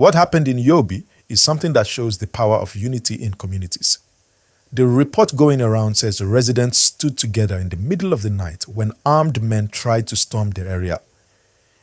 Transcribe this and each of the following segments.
What happened in Yobe is something that shows the power of unity in communities. The report going around says residents stood together in the middle of the night when armed men tried to storm their area.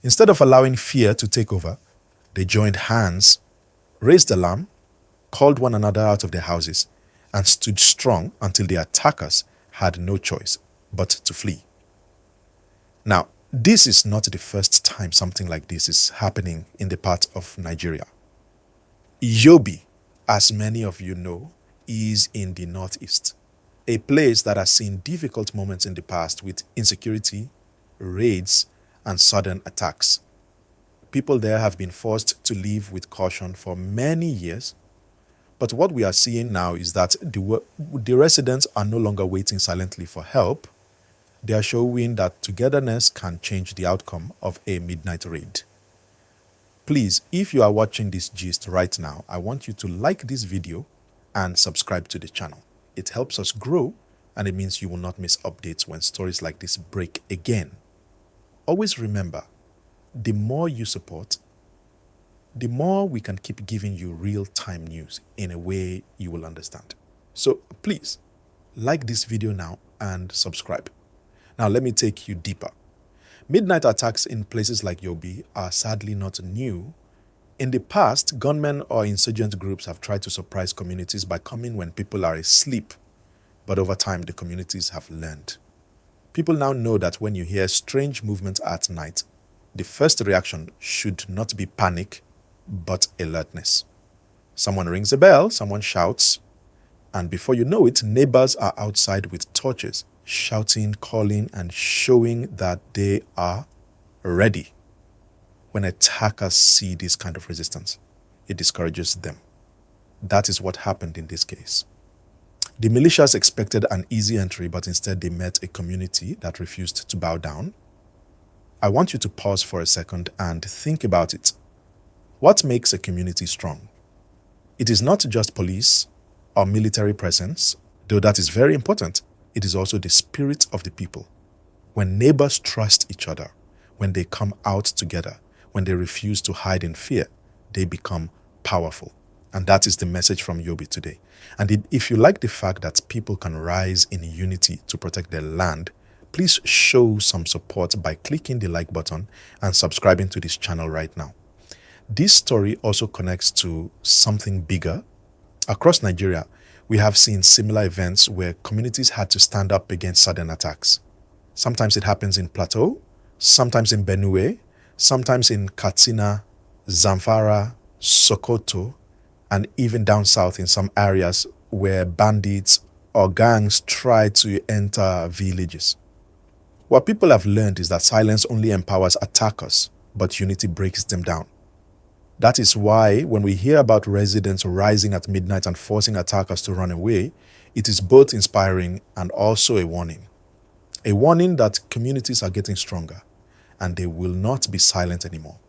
Instead of allowing fear to take over, they joined hands, raised alarm, called one another out of their houses, and stood strong until the attackers had no choice but to flee. Now, this is not the first time something like this is happening in the part of Nigeria. Yobe, as many of you know, is in the northeast, a place that has seen difficult moments in the past with insecurity, raids, and sudden attacks. People there have been forced to live with caution for many years, but what we are seeing now is that the residents are no longer waiting silently for help. They are showing that togetherness can change the outcome of a midnight raid. Please, if you are watching this gist right now, I want you to like this video and subscribe to the channel. It helps us grow, and it means you will not miss updates when stories like this break again. Always remember, the more you support, the more we can keep giving you real-time news in a way you will understand. So please, like this video now and subscribe. Now let me take you deeper. Midnight attacks in places like Yobe are sadly not new. In the past, gunmen or insurgent groups have tried to surprise communities by coming when people are asleep. But over time, the communities have learned. People now know that when you hear strange movements at night, the first reaction should not be panic, but alertness. Someone rings a bell, someone shouts, and before you know it, neighbors are outside with torches, shouting, calling, and showing that they are ready. When attackers see this kind of resistance, it discourages them. That is what happened in this case. The militias expected an easy entry, but instead they met a community that refused to bow down. I want you to pause for a second and think about it. What makes a community strong? It is not just police or military presence, though that is very important. It is also the spirit of the people. When neighbors trust each other, when they come out together, when they refuse to hide in fear, they become powerful. And that is the message from Yobe today. And if you like the fact that people can rise in unity to protect their land, please show some support by clicking the like button and subscribing to this channel right now. This story also connects to something bigger. Across Nigeria, we have seen similar events where communities had to stand up against sudden attacks. Sometimes it happens in Plateau, sometimes in Benue, sometimes in Katsina, Zamfara, Sokoto, and even down south in some areas where bandits or gangs try to enter villages. What people have learned is that silence only empowers attackers, but unity breaks them down. That is why when we hear about residents rising at midnight and forcing attackers to run away, it is both inspiring and also a warning. A warning that communities are getting stronger and they will not be silent anymore.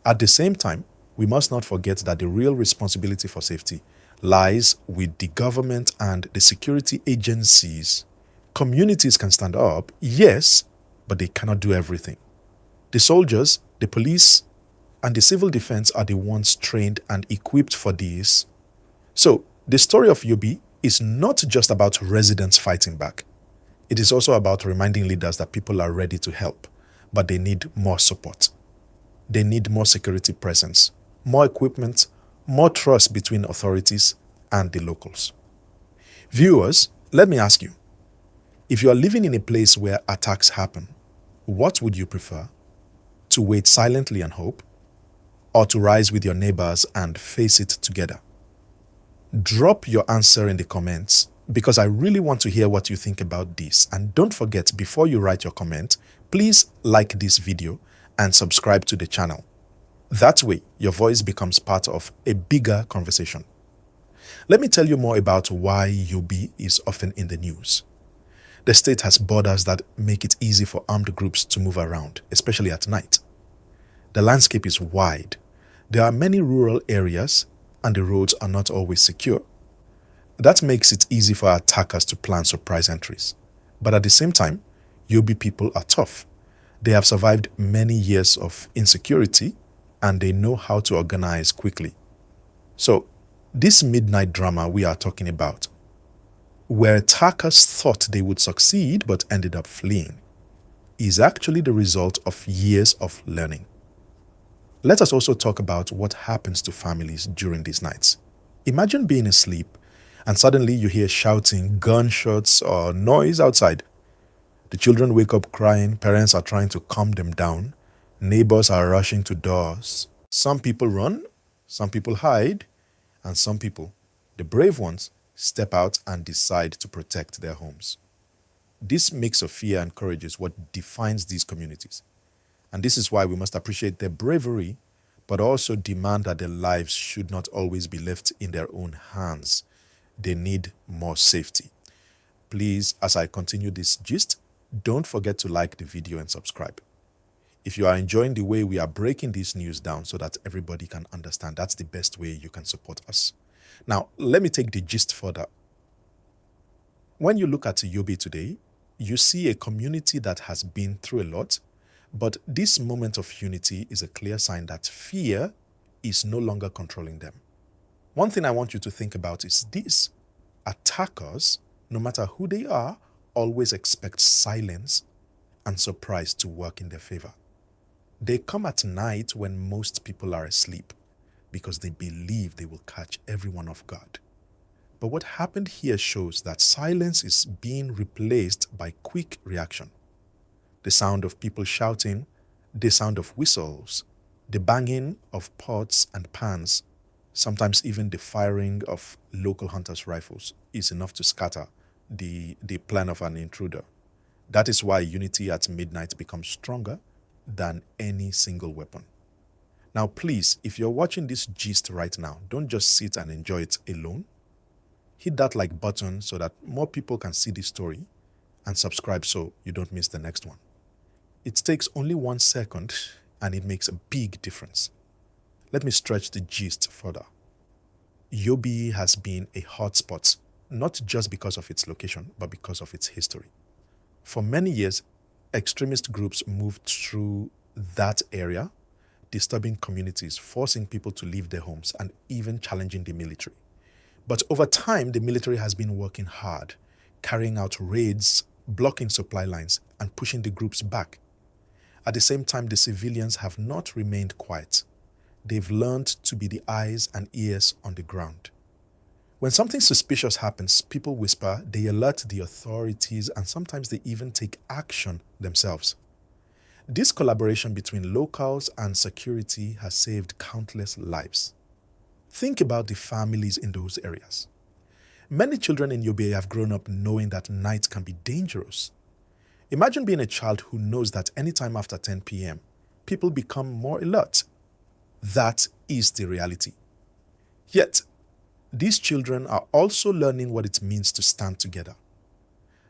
At the same time, we must not forget that the real responsibility for safety lies with the government and the security agencies. Communities can stand up, yes, but they cannot do everything. The soldiers, the police, and the civil defense are the ones trained and equipped for this. So, the story of Yobe is not just about residents fighting back. It is also about reminding leaders that people are ready to help, but they need more support. They need more security presence, more equipment, more trust between authorities and the locals. Viewers, let me ask you, if you are living in a place where attacks happen, what would you prefer? To wait silently and hope, or to rise with your neighbors and face it together? Drop your answer in the comments because I really want to hear what you think about this. And don't forget, before you write your comment, please like this video and subscribe to the channel. That way, your voice becomes part of a bigger conversation. Let me tell you more about why Yobe is often in the news. The state has borders that make it easy for armed groups to move around, especially at night. The landscape is wide. There are many rural areas and the roads are not always secure. That makes it easy for attackers to plan surprise entries. But at the same time, Yobe people are tough. They have survived many years of insecurity and they know how to organize quickly. So, this midnight drama we are talking about, where attackers thought they would succeed but ended up fleeing, is actually the result of years of learning. Let us also talk about what happens to families during these nights. Imagine being asleep and suddenly you hear shouting, gunshots, or noise outside. The children wake up crying, parents are trying to calm them down, neighbors are rushing to doors. Some people run, some people hide, and some people, the brave ones, step out and decide to protect their homes. This mix of fear and courage is what defines these communities. And this is why we must appreciate their bravery, but also demand that their lives should not always be left in their own hands. They need more safety. Please, as I continue this gist, don't forget to like the video and subscribe. If you are enjoying the way we are breaking this news down so that everybody can understand, that's the best way you can support us. Now, let me take the gist further. When you look at Yobe today, you see a community that has been through a lot, but this moment of unity is a clear sign that fear is no longer controlling them. One thing I want you to think about is this: attackers, no matter who they are, always expect silence and surprise to work in their favor. They come at night when most people are asleep because they believe they will catch everyone off guard. But what happened here shows that silence is being replaced by quick reaction. The sound of people shouting, the sound of whistles, the banging of pots and pans, sometimes even the firing of local hunters' rifles is enough to scatter the plan of an intruder. That is why unity at midnight becomes stronger than any single weapon. Now, please, if you're watching this gist right now, don't just sit and enjoy it alone. Hit that like button so that more people can see this story, and subscribe so you don't miss the next one. It takes only 1 second and it makes a big difference. Let me stretch the gist further. Yobe has been a hotspot, not just because of its location, but because of its history. For many years, extremist groups moved through that area, disturbing communities, forcing people to leave their homes, and even challenging the military. But over time, the military has been working hard, carrying out raids, blocking supply lines, and pushing the groups back. At the same time, the civilians have not remained quiet. They've learned to be the eyes and ears on the ground. When something suspicious happens, people whisper, they alert the authorities, and sometimes they even take action themselves. This collaboration between locals and security has saved countless lives. Think about the families in those areas. Many children in Yobe have grown up knowing that night can be dangerous. Imagine being a child who knows that anytime after 10 p.m., people become more alert. That is the reality. Yet, these children are also learning what it means to stand together.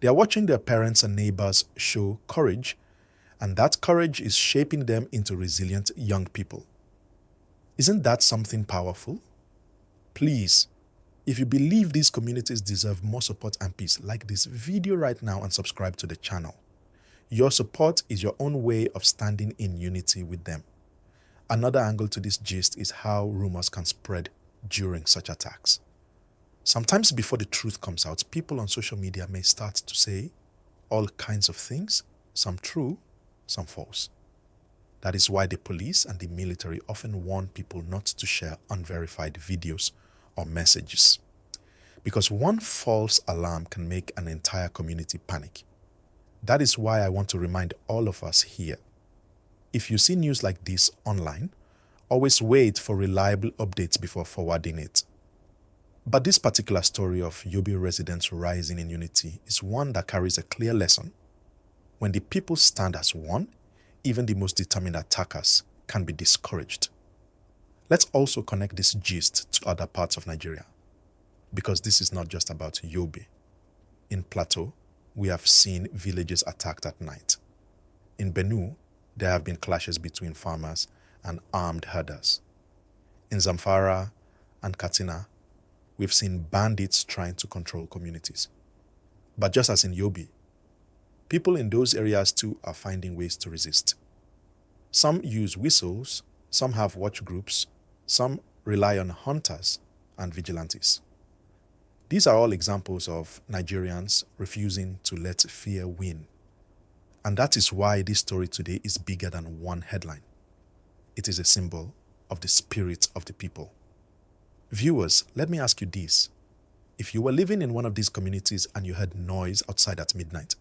They are watching their parents and neighbors show courage, and that courage is shaping them into resilient young people. Isn't that something powerful? Please, if you believe these communities deserve more support and peace, like this video right now and subscribe to the channel. Your support is your own way of standing in unity with them. Another angle to this gist is how rumors can spread during such attacks. Sometimes before the truth comes out, people on social media may start to say all kinds of things, some true, some false. That is why the police and the military often warn people not to share unverified videos or messages, because one false alarm can make an entire community panic. That is why I want to remind all of us here. If you see news like this online, always wait for reliable updates before forwarding it. But this particular story of Yobe residents rising in unity is one that carries a clear lesson. When the people stand as one, even the most determined attackers can be discouraged. Let's also connect this gist to other parts of Nigeria, because this is not just about Yobe. In Plateau, we have seen villages attacked at night. In Benue, there have been clashes between farmers and armed herders. In Zamfara and Katsina, we've seen bandits trying to control communities. But just as in Yobe, people in those areas too are finding ways to resist. Some use whistles, Some have watch groups. Some rely on hunters and vigilantes. These are all examples of Nigerians refusing to let fear win. And that is why this story today is bigger than one headline. It is a symbol of the spirit of the people. Viewers, let me ask you this. If you were living in one of these communities and you heard noise outside at midnight,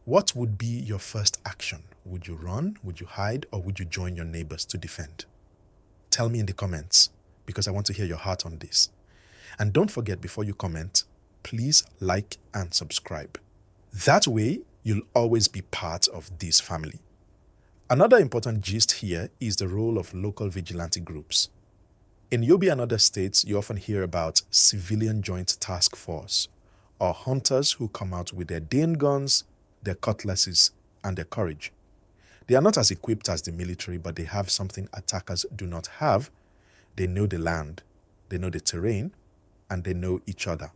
what would be your first action? Would you run? Would you hide? Or would you join your neighbors to defend? Tell me in the comments, because I want to hear your heart on this. And don't forget, before you comment, please like and subscribe. That way, you'll always be part of this family. Another important gist here is the role of local vigilante groups. In Yobe and other states, you often hear about civilian joint task force, or hunters who come out with their Dane guns, their cutlasses, and their courage. They are not as equipped as the military, but they have something attackers do not have. They know the land, they know the terrain, and they know each other.